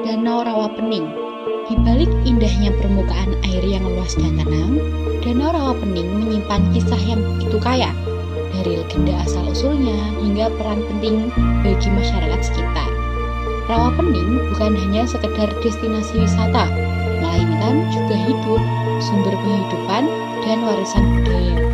Danau Rawapening. Di balik indahnya permukaan air yang luas dan tenang, Danau Rawapening menyimpan kisah yang begitu kaya, dari legenda asal-usulnya hingga peran penting bagi masyarakat sekitar. Rawapening bukan hanya sekedar destinasi wisata, melainkan juga hidup, sumber penghidupan, dan warisan budaya.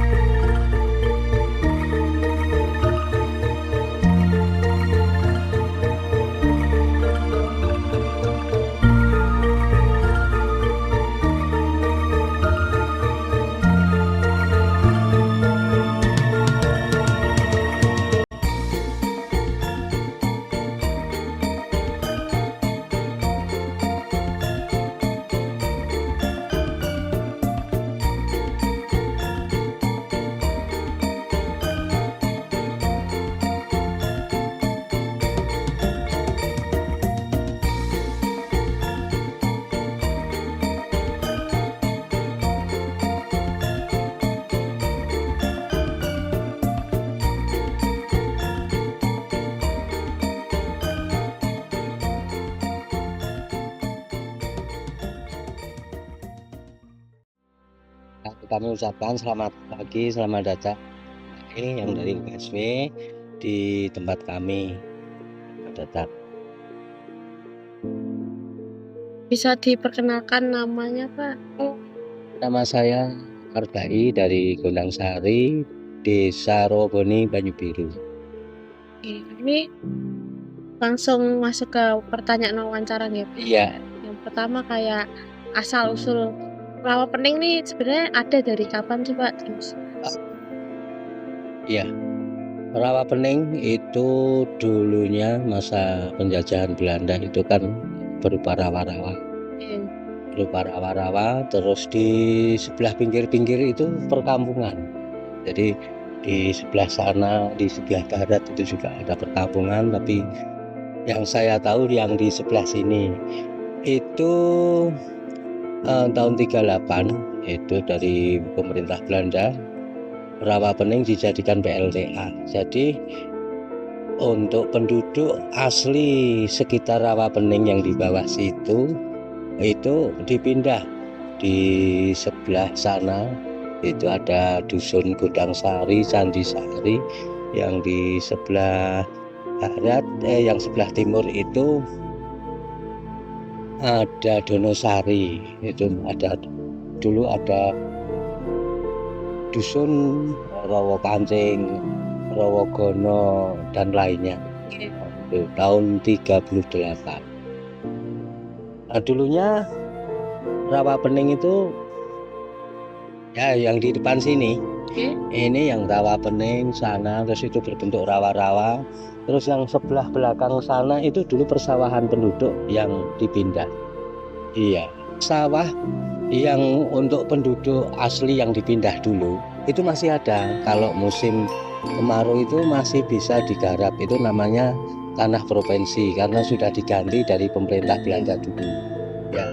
Kami ucapkan selamat pagi, selamat datang yang dari USW di tempat kami. Datang. Bisa diperkenalkan namanya, Pak? Nama saya Arbai dari Gondang Sari, Desa Rawabeni, Banyubiru. Ini langsung masuk ke pertanyaan wawancara nih, Pak. Iya. Yang pertama kayak asal-usul Rawapening nih sebenarnya ada dari kapan sih, Pak? Iya. Rawapening itu dulunya masa penjajahan Belanda itu kan berupa rawa-rawa. Berupa rawa-rawa, terus di sebelah pinggir-pinggir itu perkampungan. Jadi di sebelah sana, di sebelah barat itu juga ada perkampungan, tapi yang saya tahu yang di sebelah sini itu tahun 38 itu dari pemerintah Belanda, Rawapening dijadikan PLTA. Jadi untuk penduduk asli sekitar Rawapening yang di bawah situ itu dipindah di sebelah sana. Itu ada dusun Gondang Sari, Candi Sari, yang di sebelah barat, yang sebelah timur itu ada Donosari. Itu ada dulu ada dusun Rawa Pancing, Rawa Gono dan lainnya. Itu tahun 38. Nah, dulunya Rawapening itu ya yang di depan sini. Ini yang Rawapening sana, terus itu berbentuk rawa-rawa. Terus yang sebelah belakang sana itu dulu persawahan penduduk yang dipindah. Iya, sawah yang untuk penduduk asli yang dipindah dulu itu masih ada. Kalau musim kemarau itu masih bisa digarap. Itu namanya tanah provinsi karena sudah diganti dari pemerintah Belanda dulu. Ya,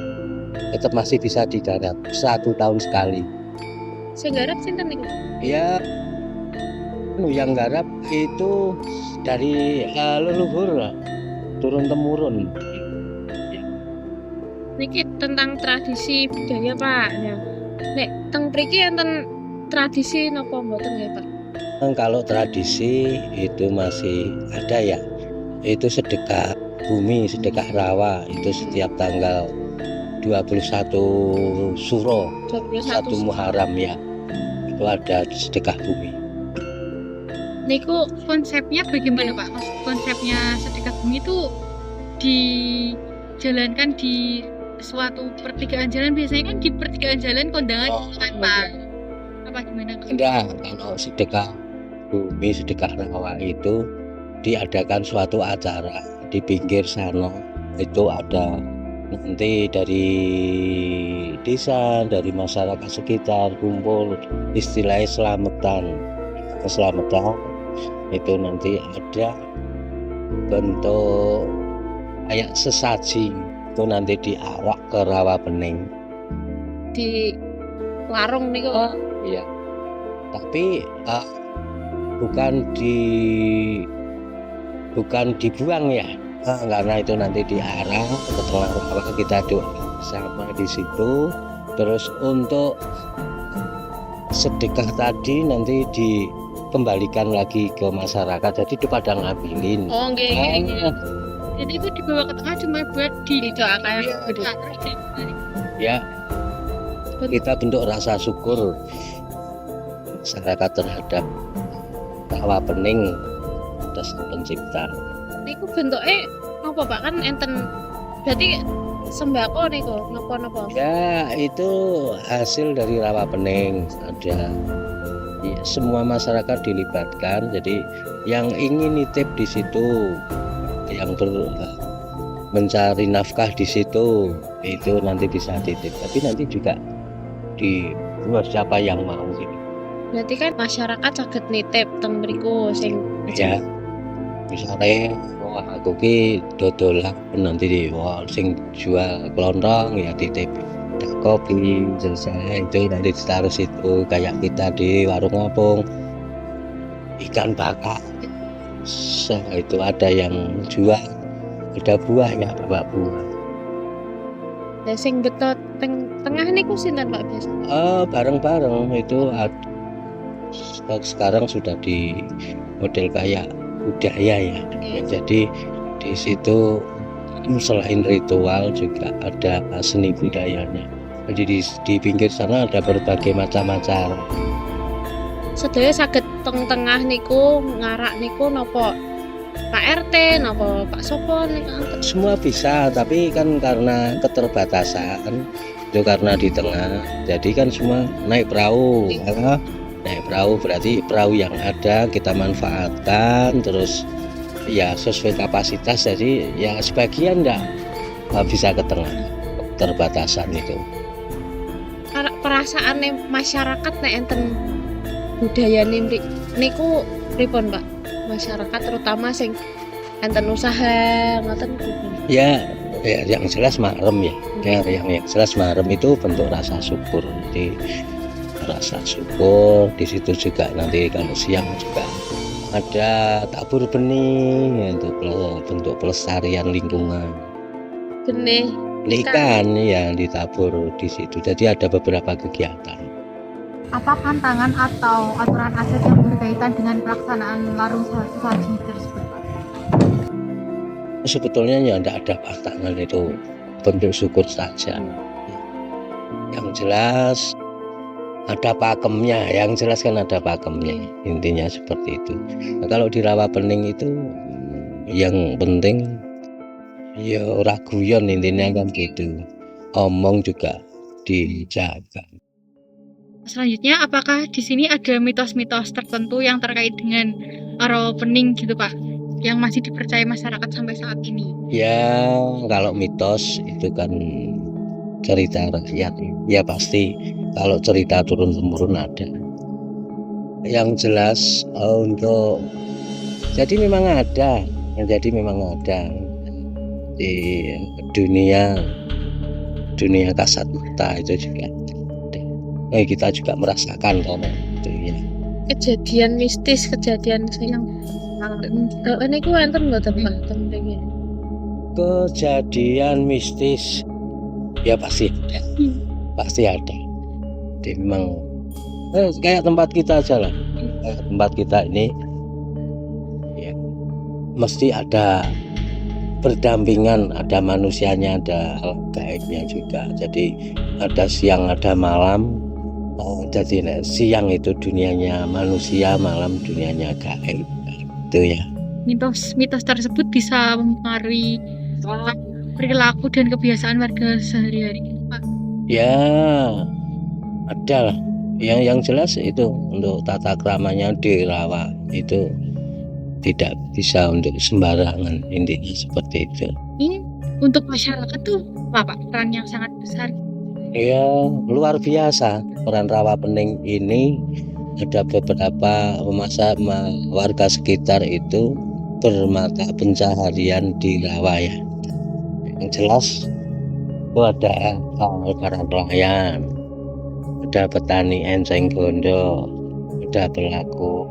tetap masih bisa digarap 1 tahun sekali. Saya garap sinten niku? Ya, yang garap itu dari leluhur turun temurun. Niki tentang tradisi budaya, Pak. Ya. Nek teng mriki enten tradisi napa mboten nggih, Pak? Kalau tradisi itu masih ada ya. Itu sedekah bumi, sedekah rawa itu setiap tanggal 21 Suro, 1 Muharram ya. Itu ada sedekah bumi. Niku konsepnya bagaimana, Pak? Konsepnya sedekah bumi itu dijalankan di suatu pertigaan jalan, biasanya kan di pertigaan jalan kondangan kan, Pak? Apa gimana? Enggak, kalau sedekah bumi, sedekah rawa itu diadakan suatu acara di pinggir sana. Itu ada nanti dari desa, dari masyarakat sekitar kumpul, istilahnya selamatan itu nanti ada bentuk kayak sesaji itu nanti diarak ke Rawapening di warung nih kok. Iya, tapi bukan dibuang ya, karena itu nanti diarah ke tengah rawa, kita doa sama di situ. Terus untuk sedekah tadi nanti dikembalikan lagi ke masyarakat, jadi itu pada ngambilin. Oh, nggih. Jadi itu dibawa ke tengah cuma buat didoakan. Ya, kita bentuk rasa syukur masyarakat terhadap rawa pening atas pencipta. Niku bentuknya apa Pak, kan enten berarti sembako niku napa-napa? Ya, itu hasil dari rawa pening. Ada ya, semua masyarakat dilibatkan. Jadi yang ingin nitip di situ, yang mencari nafkah di situ, itu nanti bisa titip. Tapi nanti juga di siapa yang mau gitu. Berarti kan masyarakat saged nitip teng mriku sing Ya, misalnya aku ki dodolak nanti sing jual kelontong ya titip kopi selesai, itu nanti ditaruh situ. Kayak kita di warung apung ikan bakar, itu ada yang jual, ada buah ya bawa buah. Lah sing betot tengah niku sinten Pak biasa? Bareng-bareng itu sekarang sudah di model kayak budaya ya. Jadi di situ selain ritual juga ada seni budayanya. Jadi di pinggir sana ada berbagai macam acara. Sedaya saged tengah niku ngarak niku napa Pak RT napa Pak Sopo niku? Semua bisa, tapi kan karena keterbatasan itu, karena di tengah, jadi kan semua naik perahu. Naik perahu berarti perahu yang ada kita manfaatkan, terus ya sesuai kapasitas. Jadi ya sebagian nggak bisa ke tengah, keterbatasan itu. Perasaane masyarakat nek enten budayane niku pripun Pak? Masyarakat terutama sing enten usaha ngoten pripun? Ya yang jelas marem ya. Yang jelas marem itu bentuk rasa syukur. Jadi rasa syukur di situ juga. Nanti kalau siang juga ada tabur benih untuk bentuk pelestarian lingkungan. Benih Ikan yang ditabur di situ. Jadi ada beberapa kegiatan. Apa pantangan atau aturan adat yang berkaitan dengan pelaksanaan larung sesaji tersebut? Sebetulnya ya tidak ada pantangan, itu bentuk syukur saja. Yang jelas ada pakemnya, intinya seperti itu. Nah, kalau di rawa pening itu yang penting ya ora guyon, intinya kan gitu. Omong juga dijaga. Selanjutnya, apakah di sini ada mitos-mitos tertentu yang terkait dengan rawa pening gitu Pak, yang masih dipercaya masyarakat sampai saat ini? Ya, kalau mitos itu kan cerita rakyat, ya pasti kalau cerita turun-temurun ada. Yang jelas jadi memang ada di dunia kasat mata itu juga. Kita juga merasakan itu ya. Kejadian mistis, kejadian yang niku enten mboten Pak teng mriki? Kejadian mistis ya pasti ada. Jadi memang kayak tempat kita aja lah. Tempat kita ini ya, mesti ada berdampingan, ada manusianya, ada hal gaibnya juga. Jadi ada siang, ada malam. Jadi siang itu dunianya manusia, malam dunianya gaib. Itu ya. Mitos tersebut bisa mempengaruhi perilaku dan kebiasaan warga sehari-hari Pak? Ya, ada lah. Yang jelas itu untuk tata keramanya di rawa itu tidak bisa untuk sembarangan, intinya seperti itu. Ini untuk masyarakat tuh Pak, peran yang sangat besar. Ya, luar biasa peran rawa pening ini. Ada beberapa warga sekitar itu bermata pencaharian di rawa ya. Yang jelas itu ada para nelayan, ada petani enceng gondo, ada pelaku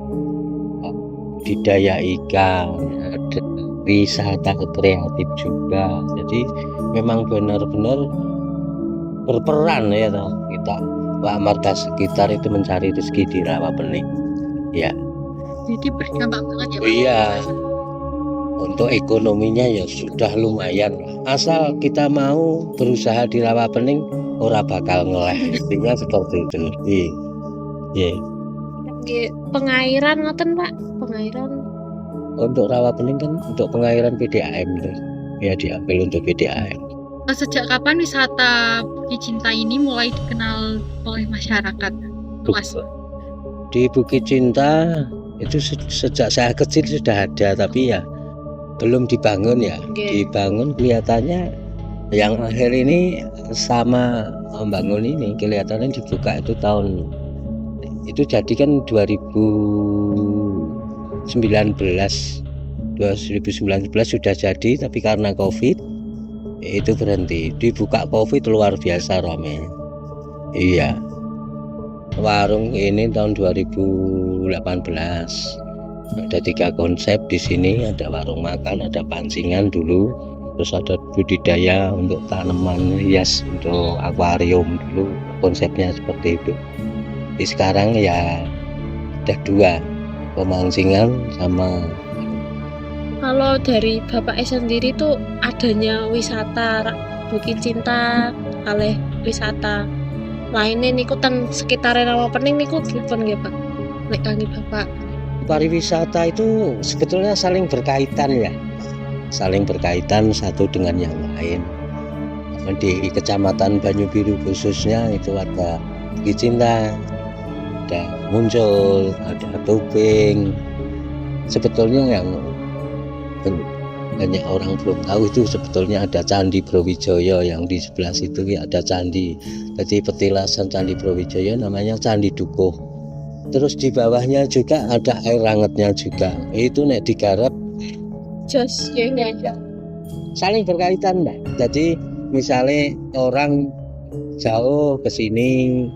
budidaya ikan, ada wisata kreatif juga. Jadi memang benar-benar berperan ya toh kita warga sekitar itu mencari rezeki di Rawapening. Ya, Jadi berdampak banget ya Pak. iya. Untuk ekonominya ya sudah lumayan lah. Asal kita mau berusaha di Rawapening, ora bakal ngeleh. Intinya seperti itu. Iya. Nggih, pengairan ngoten Pak, pengairan. Untuk Rawapening kan untuk pengairan PDAM itu. Ya diambil untuk PDAM. Sejak kapan wisata Bukit Cinta ini mulai dikenal oleh masyarakat luas? Di Bukit Cinta itu sejak saya kecil sudah ada, tapi ya belum dibangun ya. Oke. Dibangun kelihatannya yang akhir ini sama membangun ini kelihatannya dibuka itu tahun itu jadi kan 2019 sudah jadi, tapi karena COVID itu berhenti. Dibuka COVID luar biasa ramai. Iya. Warung ini tahun 2018. Ada 3 konsep di sini, ada warung makan, ada pancingan dulu, terus ada budidaya untuk tanaman hias, untuk akuarium dulu, konsepnya seperti itu. Di sekarang ya ada 2, pemancingan sama. Kalau dari Bapak sendiri tuh adanya wisata Bukit Cinta kalih wisata lainnya niku teng sekitar Rawapening niku pripun nggih Pak? Nek kangge Bapak. Pariwisata itu sebetulnya saling berkaitan ya, saling berkaitan satu dengan yang lain. Di Kecamatan Banyubiru khususnya itu ada Bukit Cinta, ada Muncul, ada Tubing. Sebetulnya yang banyak orang belum tahu itu sebetulnya ada Candi Brawijaya yang di sebelah situ ya, ada candi. Jadi petilasan Candi Brawijaya namanya Candi Dukuh. Terus di bawahnya juga ada air hangatnya juga. Itu nek digarap Jos nggih. saling berkaitan, Mbak. Jadi misalnya orang jauh ke sini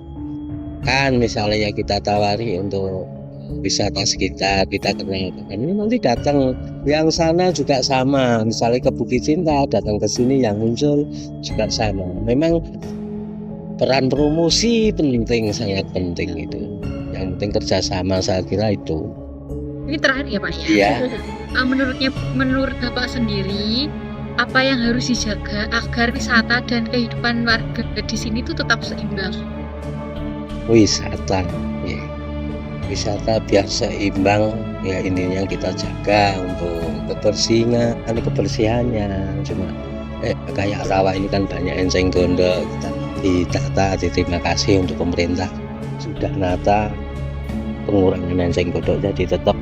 kan misalnya ya kita tawari untuk wisata sekitar, kita kenalkan ini nanti datang yang sana juga sama, misalnya ke Bukit Cinta datang ke sini yang Muncul juga sama. Memang peran promosi penting, sangat penting itu. Yang penting kerjasama, saya kira itu. Ini terakhir ya Pak ya. Iya. Menurut Bapak sendiri, apa yang harus dijaga agar wisata dan kehidupan warga di sini tuh tetap seimbang? Wisata, ya. Wisata biar seimbang ya, intinya kita jaga untuk kebersihannya. Cuma kayak rawa ini kan banyak enceng gondok, kita ditata. Terima kasih untuk pemerintah sudah nata pengurangan enceng gondok, jadi tetap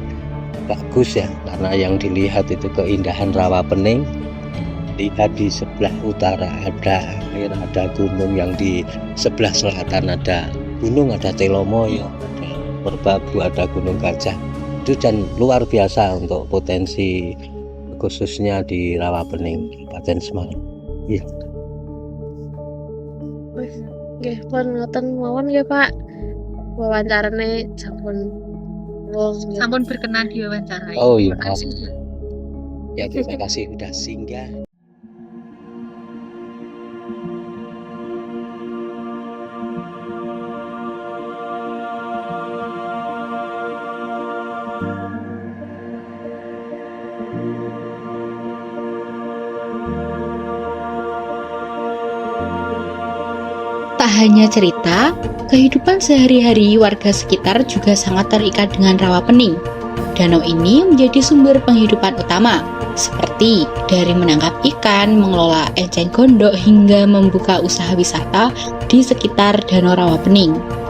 bagus ya, karena yang dilihat itu keindahan Rawapening. Lihat di sebelah utara ada air, ada gunung, yang di sebelah selatan ada gunung, ada Telomoyo, ada Merbabu, ada Gunung Gajah. Itu dan luar biasa untuk potensi khususnya di Rawapening, Kabupaten Semarang. Iya. Nggih, pun ngoten mawon nggih Pak. Wawancarane sampun Sampun berkenan diwawancarai. Oh iya. Terima kasih. Ya terima kasih sudah singgah. Tak hanya cerita, kehidupan sehari-hari warga sekitar juga sangat terikat dengan Rawapening. Danau ini menjadi sumber penghidupan utama, seperti dari menangkap ikan, mengelola enceng gondok, hingga membuka usaha wisata di sekitar Danau Rawapening.